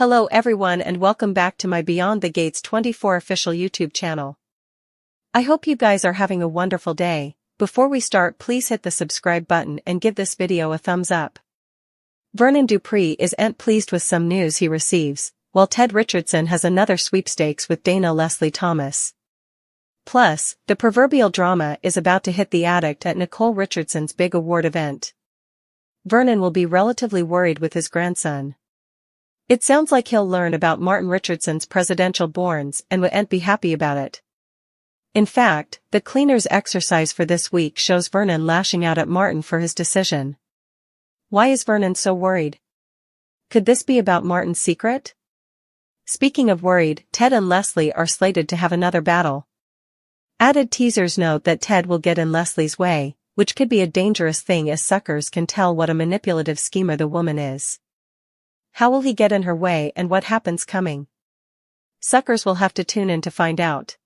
Hello everyone and welcome back to my Beyond the Gates 24 official YouTube channel. I hope you guys are having a wonderful day. Before we start, please hit the subscribe button and give this video a thumbs up. Vernon Dupree isn't pleased with some news he receives, while Ted Richardson has another sweepstakes with Dana Leslie Thomas. Plus, the proverbial drama is about to hit the attic at Nicole Richardson's big award event. Vernon will be relatively worried with his grandson. It sounds like he'll learn about Martin Richardson's presidential borns and won't be happy about it. In fact, the cleaner's exercise for this week shows Vernon lashing out at Martin for his decision. Why is Vernon so worried? Could this be about Martin's secret? Speaking of worried, Ted and Leslie are slated to have another battle. Added teasers note that Ted will get in Leslie's way, which could be a dangerous thing as suckers can tell what a manipulative schemer the woman is. How will he get in her way and what happens coming? Suckers will have to tune in to find out.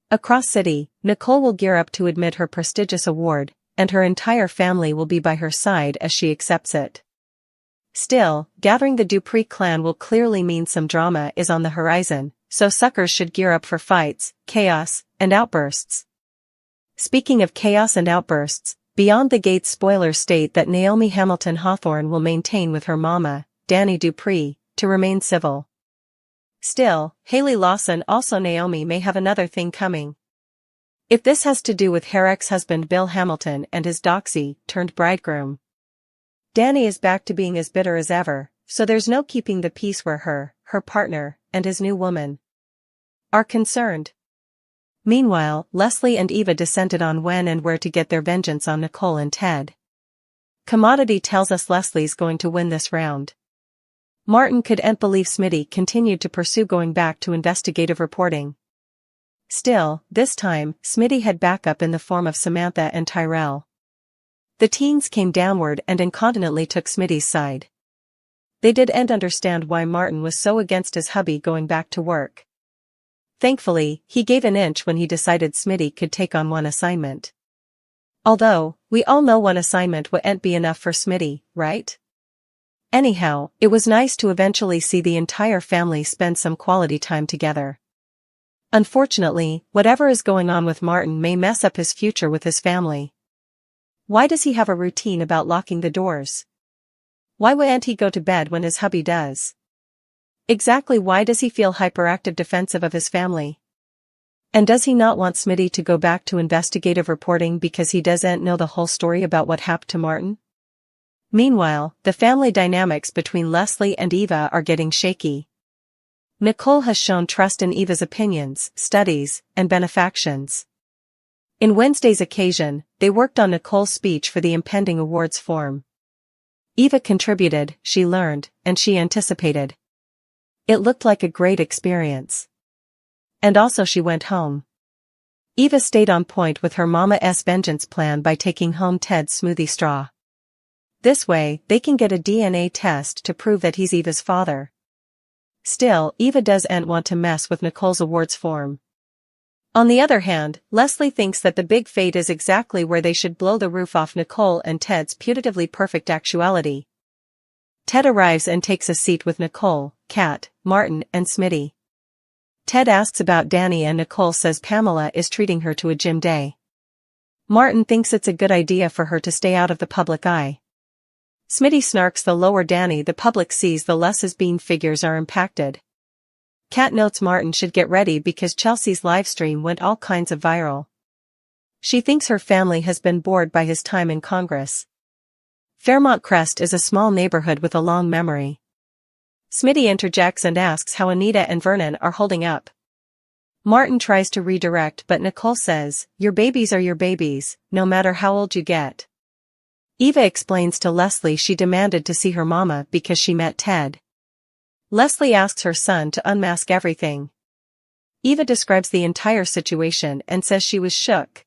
Across city, Nicole will gear up to admit her prestigious award, and her entire family will be by her side as she accepts it. Still, gathering the Dupree clan will clearly mean some drama is on the horizon, so suckers should gear up for fights, chaos, and outbursts. Speaking of chaos and outbursts, Beyond the Gates spoilers state that Naomi Hamilton Hawthorne will maintain with her mama, Danny Dupree, to remain civil. Still, Haley Lawson also Naomi may have another thing coming. If this has to do with her ex-husband Bill Hamilton and his doxy-turned-bridegroom. Danny is back to being as bitter as ever, so there's no keeping the peace where her partner, and his new woman are concerned. Meanwhile, Leslie and Eva dissented on when and where to get their vengeance on Nicole and Ted. Commodity tells us Leslie's going to win this round. Martin couldn't believe Smitty continued to pursue going back to investigative reporting. Still, this time, Smitty had backup in the form of Samantha and Tyrell. The teens came downward and incontinently took Smitty's side. They didn't understand why Martin was so against his hubby going back to work. Thankfully, he gave an inch when he decided Smitty could take on one assignment. Although, we all know one assignment wouldn't be enough for Smitty, right? Anyhow, it was nice to eventually see the entire family spend some quality time together. Unfortunately, whatever is going on with Martin may mess up his future with his family. Why does he have a routine about locking the doors? Why wouldn't he go to bed when his hubby does? Exactly why does he feel hyperactive defensive of his family? And does he not want Smitty to go back to investigative reporting because he doesn't know the whole story about what happened to Martin? Meanwhile, the family dynamics between Leslie and Eva are getting shaky. Nicole has shown trust in Eva's opinions, studies, and benefactions. In Wednesday's occasion, they worked on Nicole's speech for the impending awards form. Eva contributed, she learned, and she anticipated. It looked like a great experience. And also she went home. Eva stayed on point with her mama's vengeance plan by taking home Ted's smoothie straw. This way, they can get a DNA test to prove that he's Eva's father. Still, Eva doesn't want to mess with Nicole's awards form. On the other hand, Leslie thinks that the big fate is exactly where they should blow the roof off Nicole and Ted's putatively perfect actuality. Ted arrives and takes a seat with Nicole, Kat, Martin, and Smitty. Ted asks about Danny and Nicole says Pamela is treating her to a gym day. Martin thinks it's a good idea for her to stay out of the public eye. Smitty snarks the lower Danny the public sees the less his bean figures are impacted. Kat notes Martin should get ready because Chelsea's livestream went all kinds of viral. She thinks her family has been bored by his time in Congress. Fairmont Crest is a small neighborhood with a long memory. Smitty interjects and asks how Anita and Vernon are holding up. Martin tries to redirect but Nicole says, "Your babies are your babies, no matter how old you get." Eva explains to Leslie she demanded to see her mama because she met Ted. Leslie asks her son to unmask everything. Eva describes the entire situation and says she was shook.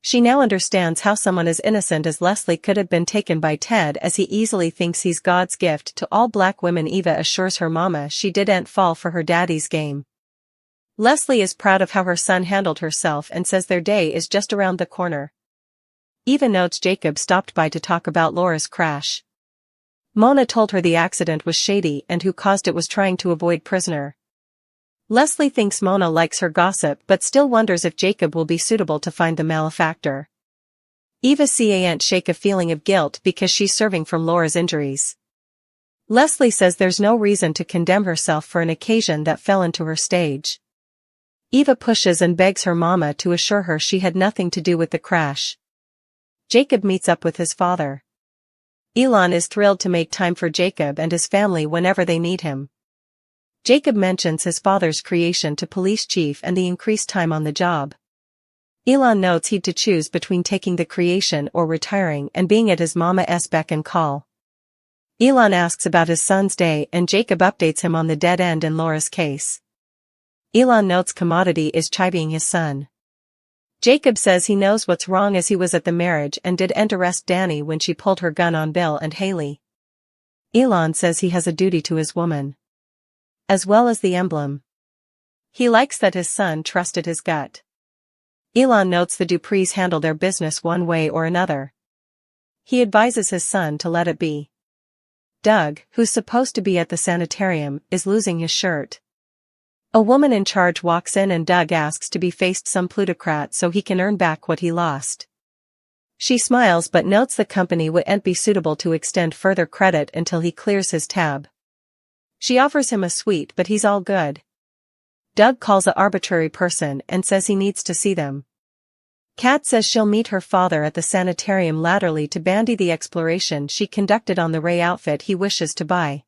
She now understands how someone as innocent as Leslie could have been taken by Ted as he easily thinks he's God's gift to all black women. Eva assures her mama she didn't fall for her daddy's game. Leslie is proud of how her son handled herself and says their day is just around the corner. Eva notes Jacob stopped by to talk about Laura's crash. Mona told her the accident was shady and who caused it was trying to avoid prisoner. Leslie thinks Mona likes her gossip but still wonders if Jacob will be suitable to find the malefactor. Eva can't shake a feeling of guilt because she's serving from Laura's injuries. Leslie says there's no reason to condemn herself for an occasion that fell into her stage. Eva pushes and begs her mama to assure her she had nothing to do with the crash. Jacob meets up with his father. Elon is thrilled to make time for Jacob and his family whenever they need him. Jacob mentions his father's creation to police chief and the increased time on the job. Elon notes he'd to choose between taking the creation or retiring and being at his mama's beck and call. Elon asks about his son's day and Jacob updates him on the dead end in Laura's case. Elon notes Commodity is chivvying his son. Jacob says he knows what's wrong as he was at the marriage and didn't arrest Danny when she pulled her gun on Bill and Haley. Elon says he has a duty to his woman, as well as the emblem. He likes that his son trusted his gut. Elon notes the Duprees handle their business one way or another. He advises his son to let it be. Doug, who's supposed to be at the sanitarium, is losing his shirt. A woman in charge walks in and Doug asks to be faced some plutocrat so he can earn back what he lost. She smiles but notes the company wouldn't be suitable to extend further credit until he clears his tab. She offers him a sweet but he's all good. Doug calls an arbitrary person and says he needs to see them. Kat says she'll meet her father at the sanitarium laterally to bandy the exploration she conducted on the Ray outfit he wishes to buy.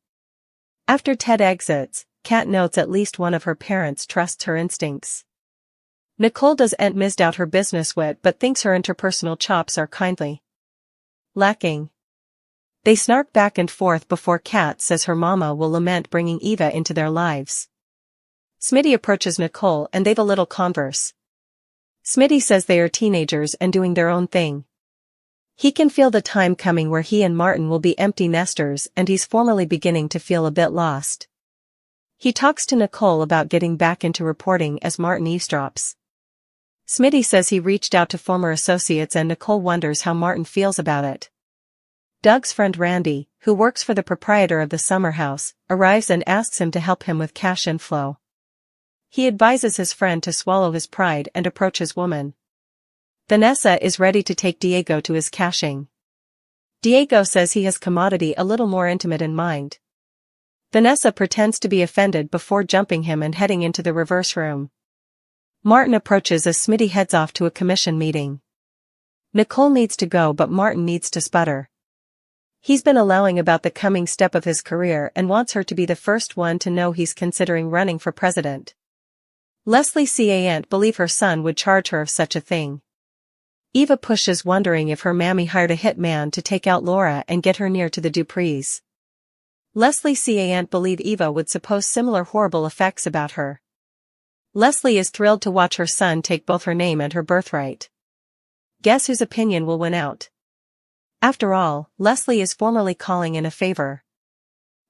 After Ted exits, Kat notes at least one of her parents trusts her instincts. Nicole doesn't misdoubt her business wit but thinks her interpersonal chops are kindly lacking. They snark back and forth before Kat says her mama will lament bringing Eva into their lives. Smitty approaches Nicole and they've a little converse. Smitty says they are teenagers and doing their own thing. He can feel the time coming where he and Martin will be empty nesters and he's formally beginning to feel a bit lost. He talks to Nicole about getting back into reporting as Martin eavesdrops. Smitty says he reached out to former associates and Nicole wonders how Martin feels about it. Doug's friend Randy, who works for the proprietor of the summer house, arrives and asks him to help him with cash inflow. He advises his friend to swallow his pride and approach his woman. Vanessa is ready to take Diego to his caching. Diego says he has Commodity a little more intimate in mind. Vanessa pretends to be offended before jumping him and heading into the reverse room. Martin approaches as Smitty heads off to a commission meeting. Nicole needs to go but Martin needs to sputter. He's been allowing about the coming step of his career and wants her to be the first one to know he's considering running for president. Leslie can't believe her son would charge her of such a thing. Eva pushes wondering if her mammy hired a hitman to take out Laura and get her near to the Duprees. Leslie can't believe Eva would suppose similar horrible effects about her. Leslie is thrilled to watch her son take both her name and her birthright. Guess whose opinion will win out? After all, Leslie is formally calling in a favor.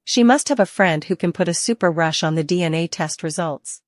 She must have a friend who can put a super rush on the DNA test results.